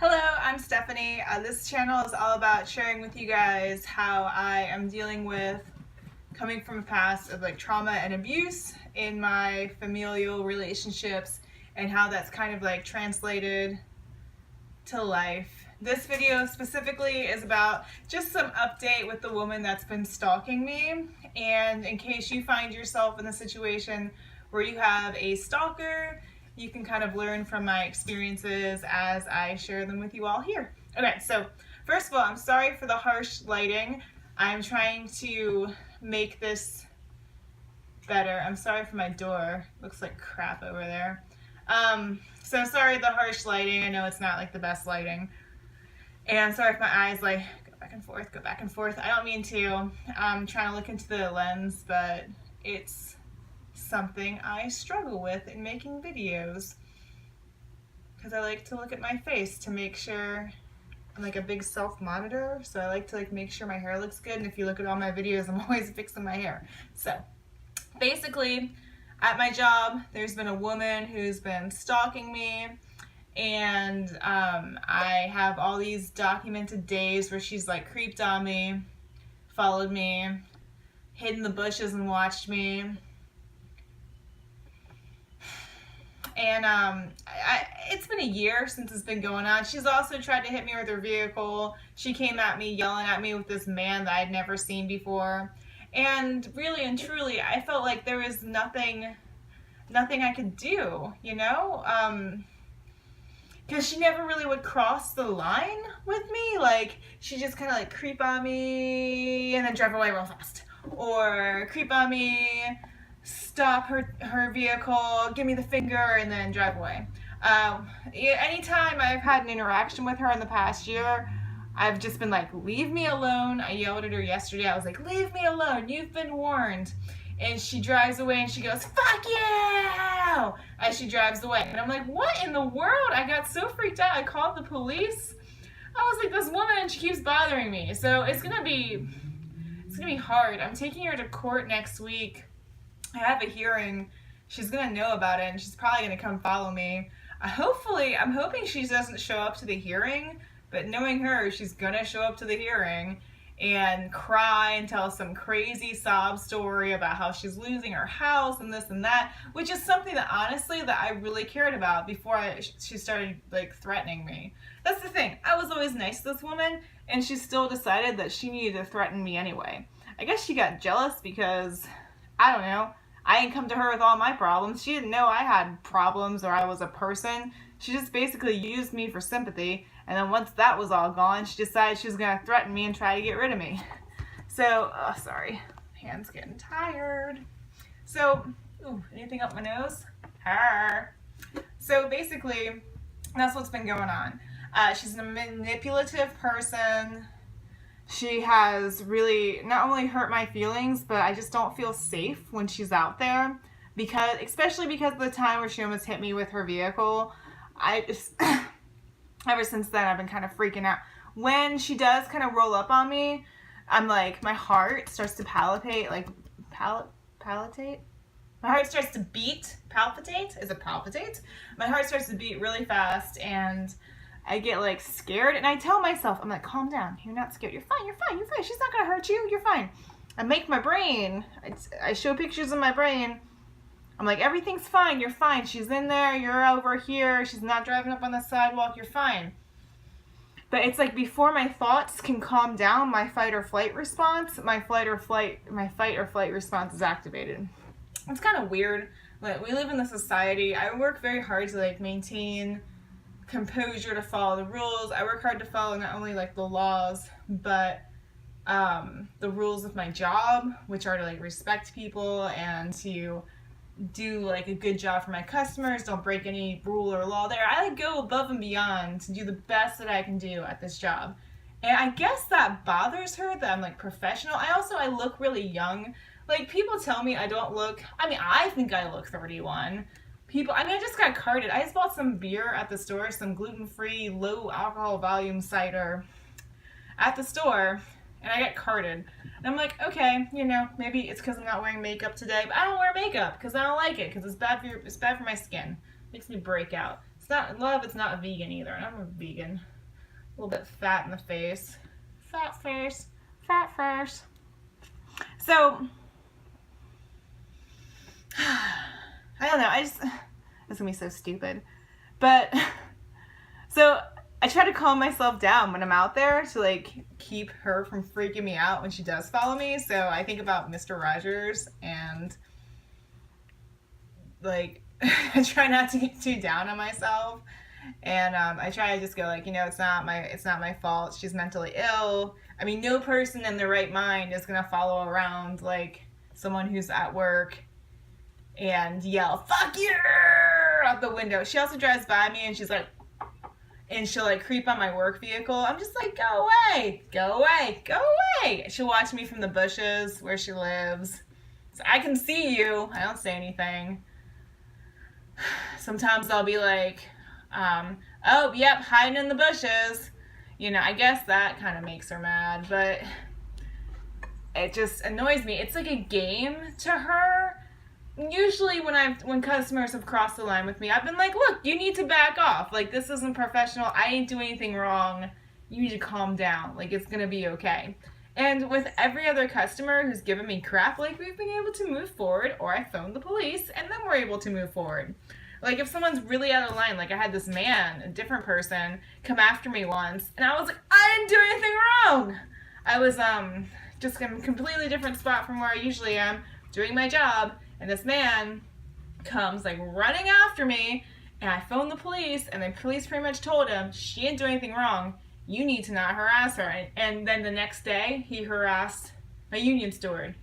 Hello, I'm Stephanie. This channel is all about sharing with you guys how I am dealing with coming from a past of like trauma and abuse in my familial relationships and how that's kind of like translated to life. This video specifically is about just some update with the woman that's been stalking me, and in case you find yourself in a situation where you have a stalker, you can kind of learn from my experiences as I share them with you all here. Okay, so first of all, I'm sorry for the harsh lighting. I'm trying to make this better. I'm sorry for my door. Looks like crap over there. So I'm sorry the harsh lighting. I know it's not like the best lighting. And I'm sorry if my eyes like go back and forth, go back and forth. I don't mean to. I'm trying to look into the lens, but it's something I struggle with in making videos because I like to look at my face to make sure I'm like a big self monitor, so I like to like make sure my hair looks good, and if you look at all my videos, I'm always fixing my hair. So basically at my job there's been a woman who's been stalking me, and I have all these documented days where she's like creeped on me, followed me, hid in the bushes and watched me. And it's been a year since it's been going on. She's also tried to hit me with her vehicle. She came at me, yelling at me with this man that I'd never seen before. And really and truly, I felt like there was nothing I could do, you know? Because she never really would cross the line with me. Like, she just kind of like creep on me and then drive away real fast. Or creep on me, stop her vehicle, give me the finger, and then drive away. Anytime I've had an interaction with her in the past year, I've just been like, leave me alone. I yelled at her yesterday. I was like, leave me alone. You've been warned. And she drives away and she goes, fuck you! As she drives away. And I'm like, what in the world? I got so freaked out. I called the police. I was like, this woman, she keeps bothering me. So it's gonna be hard. I'm taking her to court next week. I have a hearing. She's gonna know about it, and she's probably gonna come follow me. I'm hoping she doesn't show up to the hearing, but knowing her, she's gonna show up to the hearing and cry and tell some crazy sob story about how she's losing her house and this and that, which is something that honestly that I really cared about before she started like threatening me. That's the thing. I was always nice to this woman, and she still decided that she needed to threaten me anyway. I guess she got jealous because, I don't know, I didn't come to her with all my problems. She didn't know I had problems or I was a person. She just basically used me for sympathy. And then once that was all gone, she decided she was going to threaten me and try to get rid of me. So, sorry. Hand's getting tired. So, anything up my nose? Her. So basically, that's what's been going on. She's a manipulative person. She has really not only hurt my feelings, but I just don't feel safe when she's out there, especially because of the time where she almost hit me with her vehicle. I just, ever since then, I've been kind of freaking out. When she does kind of roll up on me, I'm like, my heart starts to palpitate, like, palpitate? My heart starts to beat, palpitate? Is it palpitate? My heart starts to beat really fast, and I get like scared, and I tell myself, I'm like, calm down, you're not scared, you're fine, she's not gonna hurt you, you're fine. I make my brain, I show pictures of my brain, I'm like, everything's fine, you're fine, she's in there, you're over here, she's not driving up on the sidewalk, you're fine. But it's like before my thoughts can calm down, my fight or flight response response is activated. It's kind of weird. Like, we live in a society, I work very hard to like maintain composure, to follow the rules. I work hard to follow not only like the laws, but the rules of my job, which are to like respect people and to do like a good job for my customers, don't break any rule or law there. I like go above and beyond to do the best that I can do at this job. And I guess that bothers her that I'm like professional. I look really young. Like, people tell me I don't look, I think I look 31. I just got carded. I just bought some beer at the store, some gluten-free, low alcohol volume cider at the store, and I got carded. And I'm like, okay, you know, maybe it's because I'm not wearing makeup today, but I don't wear makeup because I don't like it, because it's bad for my skin. It makes me break out. It's not love. It's not vegan either. And I'm a vegan. A little bit fat in the face. Fat face. Fat face. So, I don't know. It's gonna be so stupid. But, so I try to calm myself down when I'm out there to like keep her from freaking me out when she does follow me. So I think about Mr. Rogers and like I try not to get too down on myself. And I try to just go like, it's not my fault. She's mentally ill. I mean, no person in their right mind is gonna follow around like someone who's at work and yell "fuck you" out the window. She also drives by me and she'll like creep on my work vehicle. I'm just like, go away, go away, go away. She'll watch me from the bushes where she lives. So I can see you. I don't say anything. Sometimes I'll be like, oh, yep, hiding in the bushes. I guess that kind of makes her mad, but it just annoys me. It's like a game to her. Usually when customers have crossed the line with me, I've been like, look, you need to back off. Like, this isn't professional. I didn't do anything wrong. You need to calm down. Like, it's going to be okay. And with every other customer who's given me crap, like, we've been able to move forward, or I phoned the police, and then we're able to move forward. Like, if someone's really out of line, like I had this man, a different person, come after me once, and I was like, I didn't do anything wrong! I was just in a completely different spot from where I usually am, doing my job, and this man comes, like, running after me, and I phoned the police, and the police pretty much told him, she didn't do anything wrong, you need to not harass her. And then the next day, he harassed my union steward.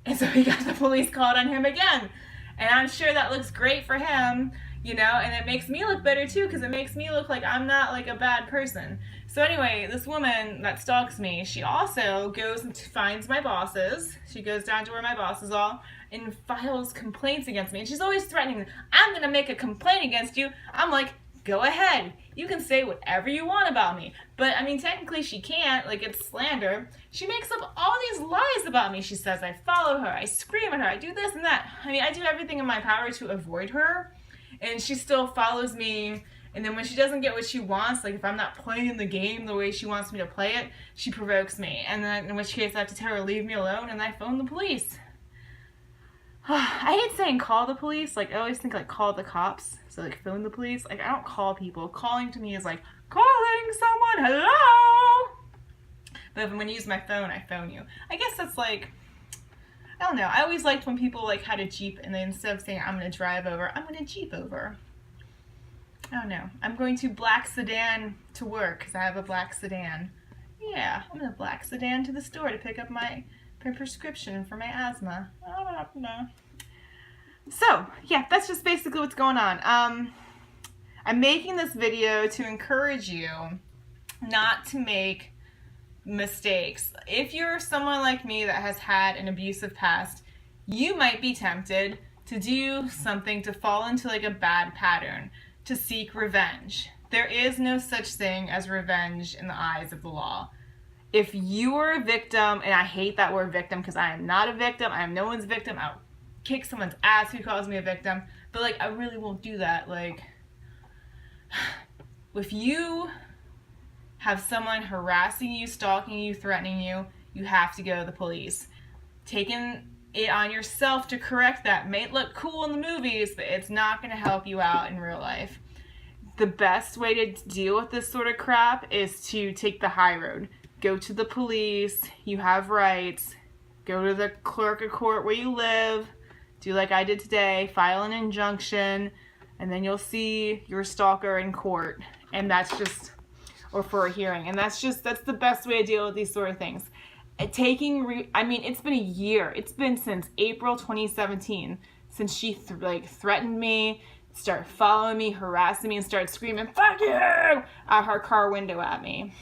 And so he got the police called on him again. And I'm sure that looks great for him, and it makes me look better too, because it makes me look like I'm not like a bad person. So anyway, this woman that stalks me, she also goes and finds my bosses. She goes down to where my bosses are and files complaints against me. And she's always threatening, I'm going to make a complaint against you. I'm like, go ahead. You can say whatever you want about me. But, I mean, technically she can't. Like, it's slander. She makes up all these lies about me. She says I follow her, I scream at her, I do this and that. I mean, I do everything in my power to avoid her. And she still follows me. And then when she doesn't get what she wants, like if I'm not playing the game the way she wants me to play it, she provokes me. And then in which case I have to tell her to leave me alone, and I phone the police. I hate saying call the police. Like, I always think, like, call the cops. So, like, phone the police. Like, I don't call people. Calling to me is like, calling someone, hello! But when you use my phone, I phone you. I guess that's, like, I don't know. I always liked when people, like, had a Jeep, and then instead of saying, I'm going to drive over, I'm going to Jeep over. I don't know. I'm going to black sedan to work, because I have a black sedan. Yeah, I'm going to black sedan to the store to pick up my prescription for my asthma. I don't know. So, yeah, that's just basically what's going on. I'm making this video to encourage you not to make mistakes. If you're someone like me that has had an abusive past, you might be tempted to do something to fall into like a bad pattern, to seek revenge. There is no such thing as revenge in the eyes of the law. If you are a victim, and I hate that word victim because I am not a victim, I am no one's victim, I'll kick someone's ass who calls me a victim, but like I really won't do that. Like, if you have someone harassing you, stalking you, threatening you, you have to go to the police. Taking it on yourself to correct that may look cool in the movies, but it's not going to help you out in real life. The best way to deal with this sort of crap is to take the high road. Go to the police, you have rights, go to the clerk of court where you live, do like I did today, file an injunction, and then you'll see your stalker in court. And that's just, or for a hearing, and that's the best way to deal with these sort of things. I mean, it's been a year. It's been since April 2017 since she threatened me, started following me, harassing me, and started screaming, "Fuck you!" out her car window at me.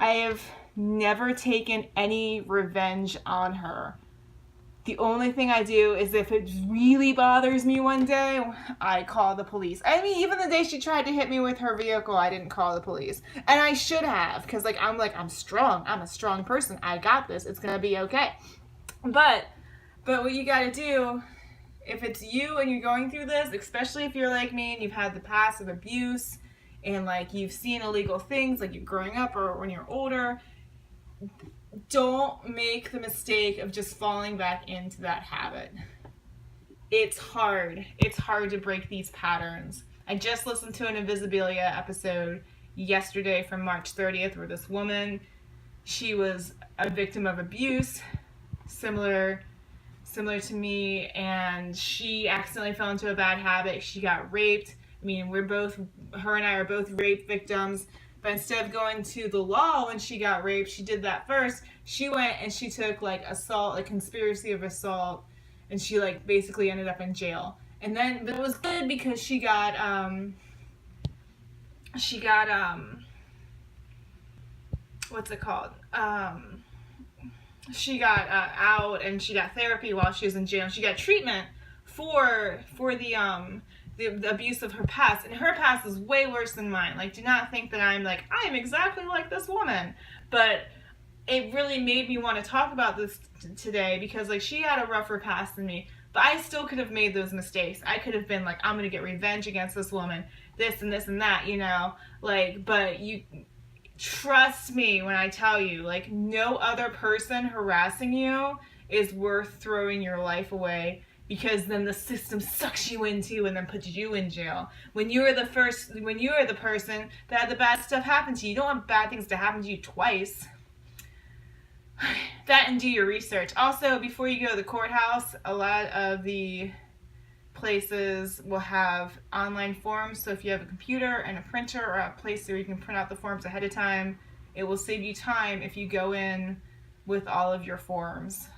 I have never taken any revenge on her. The only thing I do is if it really bothers me one day, I call the police. I mean, even the day she tried to hit me with her vehicle, I didn't call the police. And I should have, because I'm strong. I'm a strong person. I got this. It's going to be okay. But what you got to do if it's you and you're going through this, especially if you're like me and you've had the past of abuse and like you've seen illegal things like you're growing up or when you're older, don't make the mistake of just falling back into that habit. It's hard. It's hard to break these patterns. I just listened to an Invisibilia episode yesterday from March 30th where this woman, she was a victim of abuse, similar to me, and she accidentally fell into a bad habit. She got raped. I mean, her and I are both rape victims, but instead of going to the law when she got raped, she did that first. She went and she took like assault, like conspiracy of assault, and she like basically ended up in jail. And then, but it was good because she got what's it called? She got out and she got therapy while she was in jail. She got treatment for the abuse of her past, and her past is way worse than mine. Like, do not think that I'm exactly like this woman, but it really made me want to talk about this today because like she had a rougher past than me, but I still could have made those mistakes. I could have been like, I'm gonna get revenge against this woman, this and this and that, you know, like, but you trust me when I tell you, like, no other person harassing you is worth throwing your life away, because then the system sucks you into and then puts you in jail. When you are the person that had the bad stuff happen to you, you don't want bad things to happen to you twice. That, and do your research. Also, before you go to the courthouse, a lot of the places will have online forms, so if you have a computer and a printer or a place where you can print out the forms ahead of time, it will save you time if you go in with all of your forms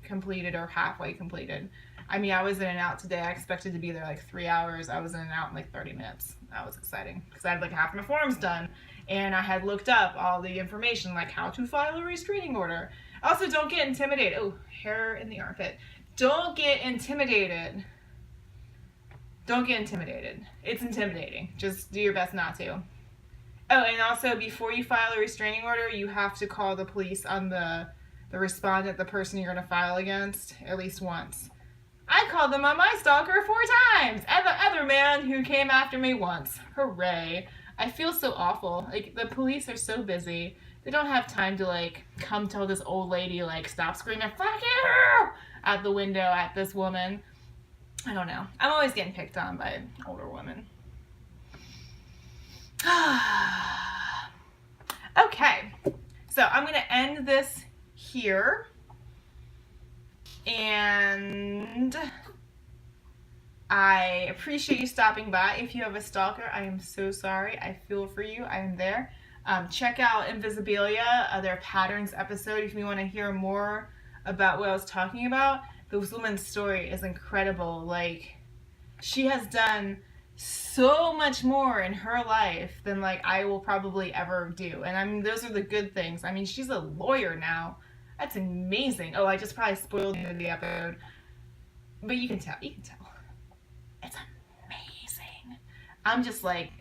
completed or halfway completed. I mean, I was in and out today. I expected to be there like 3 hours. I was in and out in like 30 minutes. That was exciting because I had like half my forms done, and I had looked up all the information like how to file a restraining order. Also, don't get intimidated. Oh, hair in the armpit. Don't get intimidated. Don't get intimidated. It's intimidating. Just do your best not to. Oh, and also before you file a restraining order, you have to call the police on the respondent, the person you're going to file against, at least once. I called them on my stalker 4 times, and the other man who came after me once. Hooray. I feel so awful. Like, the police are so busy. They don't have time to, like, come tell this old lady, like, stop screaming, fuck you, out the window at this woman. I don't know. I'm always getting picked on by older women. Okay. So I'm going to end this here. And I appreciate you stopping by. If you have a stalker, I am so sorry. I feel for you. I am there. Check out Invisibilia, their patterns episode, if you want to hear more about what I was talking about. This woman's story is incredible. Like, she has done so much more in her life than like I will probably ever do. And I mean, those are the good things. I mean, she's a lawyer now. That's amazing. Oh, I just probably spoiled you the episode. But you can tell. You can tell. It's amazing. I'm just like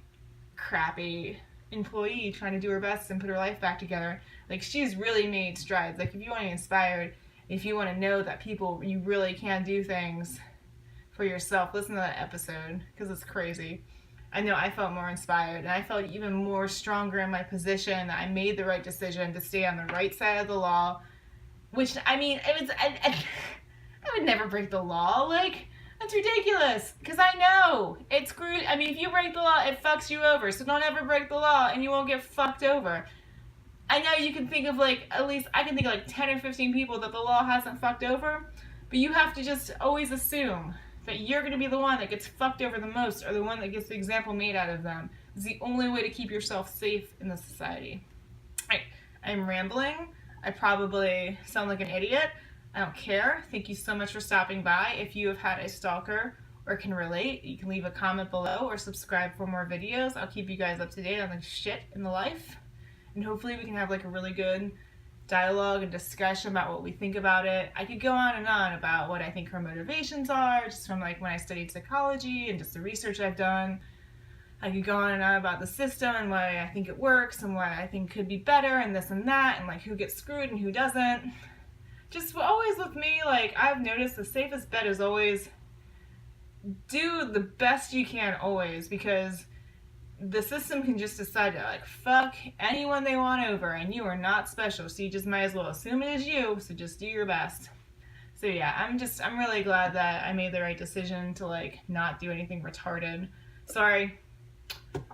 crappy employee trying to do her best and put her life back together. Like, she's really made strides. Like, if you want to be inspired, if you want to know that you really can do things for yourself, listen to that episode, because it's crazy. I know I felt more inspired, and I felt even more stronger in my position, that I made the right decision to stay on the right side of the law, which, I mean, I would never break the law. Like, that's ridiculous, because I know it's screwed. I mean, if you break the law, it fucks you over, so don't ever break the law, and you won't get fucked over. I know you can think of like, at least I can think of like 10 or 15 people that the law hasn't fucked over, but you have to just always assume that you're going to be the one that gets fucked over the most, or the one that gets the example made out of them. It's the only way to keep yourself safe in this society. I'm rambling. I probably sound like an idiot. I don't care. Thank you so much for stopping by. If you have had a stalker or can relate, you can leave a comment below or subscribe for more videos. I'll keep you guys up to date on the shit in the life. And hopefully we can have like a really good dialogue and discussion about what we think about it. I could go on and on about what I think her motivations are, just from like when I studied psychology and just the research I've done. I could go on and on about the system and why I think it works and why I think could be better and this and that, and like who gets screwed and who doesn't. Just always with me, like, I've noticed the safest bet is always do the best you can always, because the system can just decide to like fuck anyone they want over, and you are not special, so you just might as well assume it is you, so just do your best. So yeah, I'm really glad that I made the right decision to like not do anything retarded. Sorry,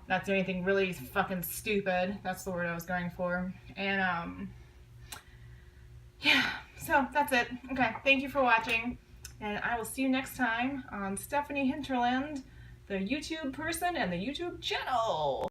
not do anything really fucking stupid. That's the word I was going for. And yeah, so that's it. Okay, thank you for watching, and I will see you next time on Stephanie Hinterland, the YouTube person and the YouTube channel.